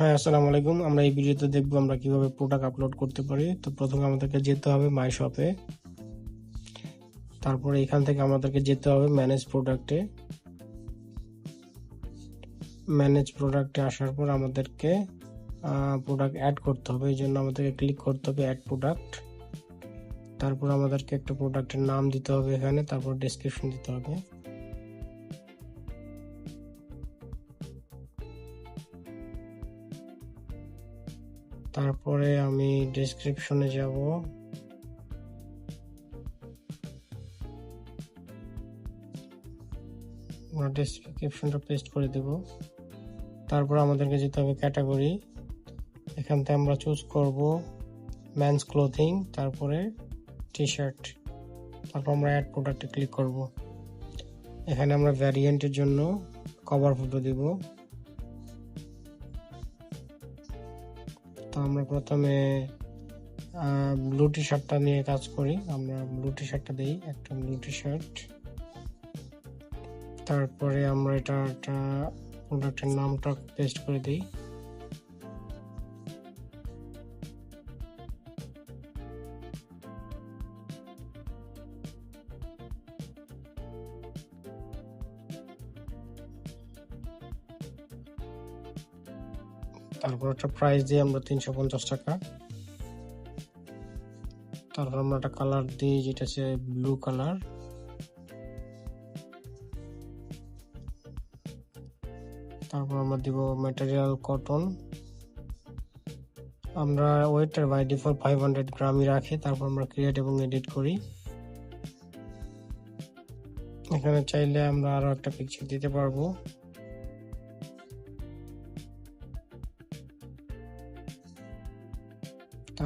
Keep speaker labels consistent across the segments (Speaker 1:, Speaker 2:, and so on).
Speaker 1: হ্যাঁ, আসসালামু আলাইকুম। আমরা এই ভিডিওতে দেখবো আমরা কিভাবে প্রোডাক্ট আপলোড করতে পারি। তো প্রথমে আমাদেরকে যেতে হবে মাই শপে, তারপরে এখান থেকে আমাদেরকে যেতে হবে ম্যানেজ প্রোডাক্টে। ম্যানেজ প্রোডাক্টে আসার পর আমাদেরকে প্রোডাক্ট অ্যাড করতে হবে। এই জন্য আমাদেরকে ক্লিক করতে হবে অ্যাড প্রোডাক্ট। তারপর আমাদেরকে একটা প্রোডাক্টের নাম দিতে হবে এখানে, তারপর ডেসক্রিপশন দিতে হবে। তারপরে আমি ডেসক্রিপশনে যাব। আমরা ডেসক্রিপশনটা পেস্ট করে দেব। তারপর আমাদেরকে যেতে হবে ক্যাটাগরি। এখান থেকে আমরা চুজ করব মেন্স ক্লোথিং, তারপরে টি শার্ট। তারপর আমরা অ্যাড প্রোডাক্টে ক্লিক করব। এখানে আমরা ভ্যারিয়েন্টের জন্য কভার ফটো দিব। তো আমরা প্রথমে ব্লু টি শার্টটা নিয়ে কাজ করি। আমরা ব্লু টি শার্টটা দিই, একটা ব্লু টি শার্ট। তারপরে আমরা এটা একটা প্রোডাক্টের নামটা পেস্ট করে দিই। তারপর একটা প্রাইস দিই আমরা 350 টাকা। তারপর আমরা একটা কালার দিই যেটা হচ্ছে ব্লু কালার। তারপর আমরা দিব ম্যাটেরিয়াল কটন। আমরা ওয়েটার বাই ডিফল্ট 500 গ্রামই রাখি। তারপর আমরা ক্রিয়েট এবং এডিট করি। এখানে চাইলে আমরা আরো একটা পিকচার দিতে পারবো।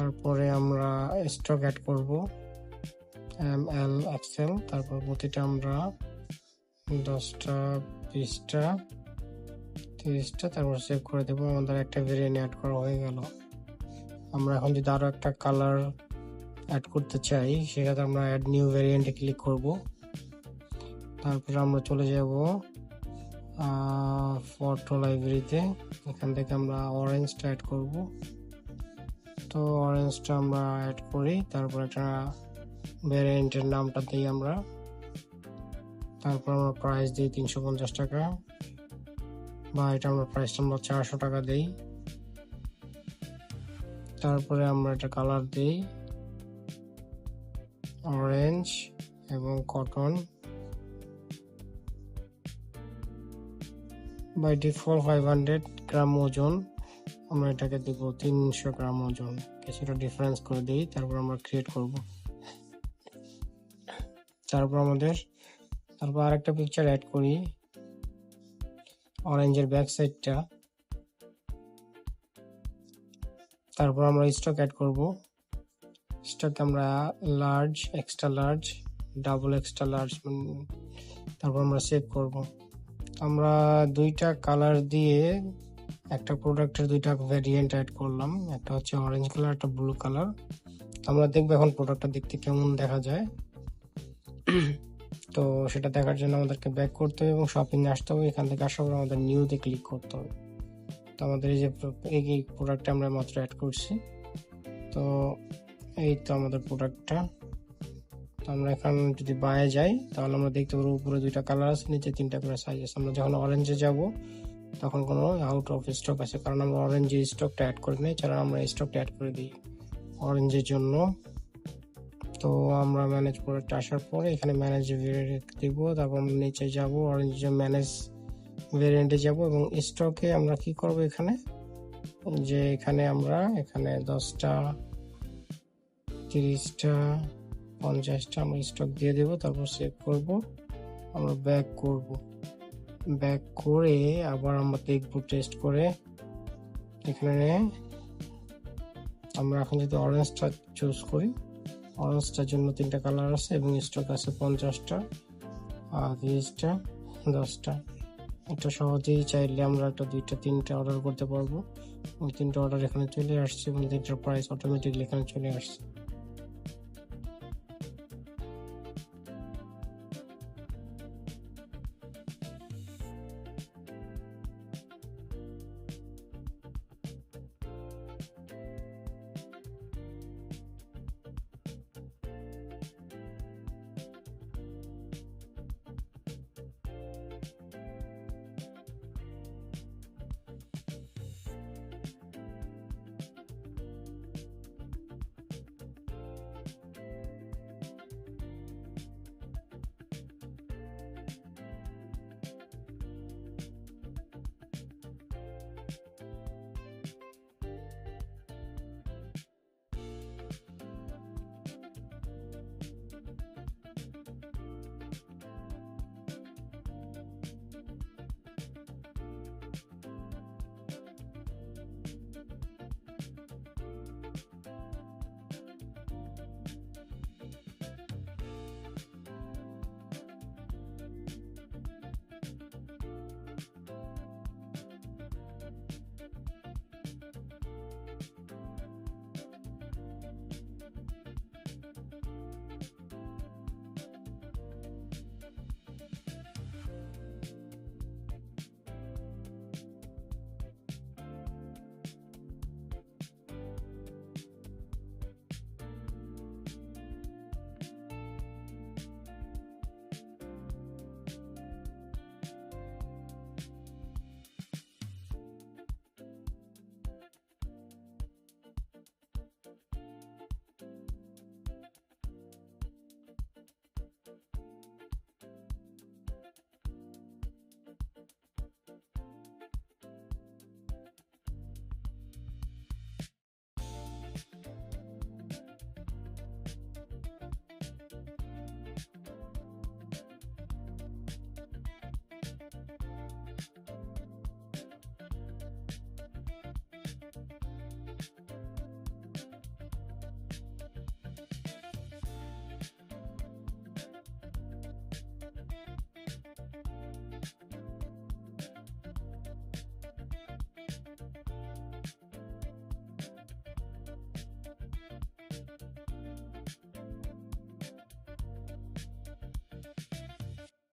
Speaker 1: তারপরে আমরা স্টক অ্যাড করব, ML XL। তারপর প্রতিটা আমরা 10টা 20টা 30টা, তারপর সেভ করে দেবো। আমাদের একটা ভেরিয়েন্ট অ্যাড করা হয়ে গেল। আমরা এখন যদি আরো একটা কালার অ্যাড করতে চাই, সেক্ষেত্রে আমরা অ্যাড নিউ ভেরিয়েন্টে ক্লিক করব। তারপরে আমরা চলে যাব ফটো লাইব্রেরিতে। এখান থেকে আমরা অরেঞ্জটা অ্যাড করব। তো অরেঞ্জটা আমরা অ্যাড করি। তারপর একটা ভ্যারিয়েন্টের নামটা দিই আমরা। তারপর আমরা প্রাইস দিই 350 টাকা, বা এটা আমরা প্রাইসটা আমরা 400 টাকা দিই। তারপরে আমরা একটা কালার দিই অরেঞ্জ এবং কটন। বাই ডিফল্ট 500 গ্রাম ওজন, আমরা এটাকে দেব 300 গ্রাম ওজন। কিছুটা ডিফারেন্স করে দিই। তারপর আমরা ক্রিয়েট করব। তারপর আরেকটা পিকচার অ্যাড করি, অরেঞ্জের ব্যাক সাইডটা। তারপর আমরা স্টক অ্যাড করব। স্টকে আমরা large, extra large, double extra large. তারপর আমরা সেভ করব। আমরা দুইটা কালার দিয়ে একটা প্রোডাক্টের দুইটা ভ্যারিয়েন্ট অ্যাড করলাম, একটা হচ্ছে অরেঞ্জ কালার, একটা ব্লু কালার। আমরা দেখবো এখন প্রোডাক্টটা দেখতে কেমন দেখা যায়। তো সেটা দেখার জন্য আমাদেরকে ব্যাক করতে হবে এবং শপিং আসতে হবে। এখান থেকে আসার পর আমাদের নিউতে ক্লিক করতে হবে। তো আমাদের এই প্রোডাক্টটা আমরা মাত্র অ্যাড করছি। তো এই তো আমাদের প্রোডাক্টটা। তো আমরা এখন যদি বাইরে যাই, তাহলে আমরা দেখতে পাবো উপরে দুইটা কালার আছে, নিচে 3টা করে সাইজ আছে। আমরা যখন অরেঞ্জে যাব তখন কোনো আউট অফ স্টক আছে, কারণ আমরা অরেঞ্জের স্টকটা অ্যাড করে নিই। এছাড়া আমরা স্টকটা অ্যাড করে দিই অরেঞ্জের জন্য। তো আমরা ম্যানেজ প্রোডাক্ট আসার পরে এখানে ম্যানেজ ভেরিয়েন্ট দিব। তারপর আমরা নিচে যাব, অরেঞ্জের ম্যানেজ ভেরিয়েন্টে যাব এবং স্টকে আমরা কি করব, এখানে আমরা 10টা 30টা 50টা আমরা স্টক দিয়ে দেব। তারপর সেভ করব। আমরা ব্যাক করে আবার আমরা দেখব টেস্ট করে। এখানে আমরা এখন যদি অরেঞ্জটা চুজ করি, অরেঞ্জটার জন্য 3টা কালার আছে এবং স্টক আছে 50টা 30টা 10টা। এটা সহজেই চাইলে আমরা একটা 2টা 3টা অর্ডার করতে পারবো। ওই 3টা অর্ডার এখানে চলে আসছে এবং 3টার প্রাইস অটোমেটিকলি এখানে চলে আসছে।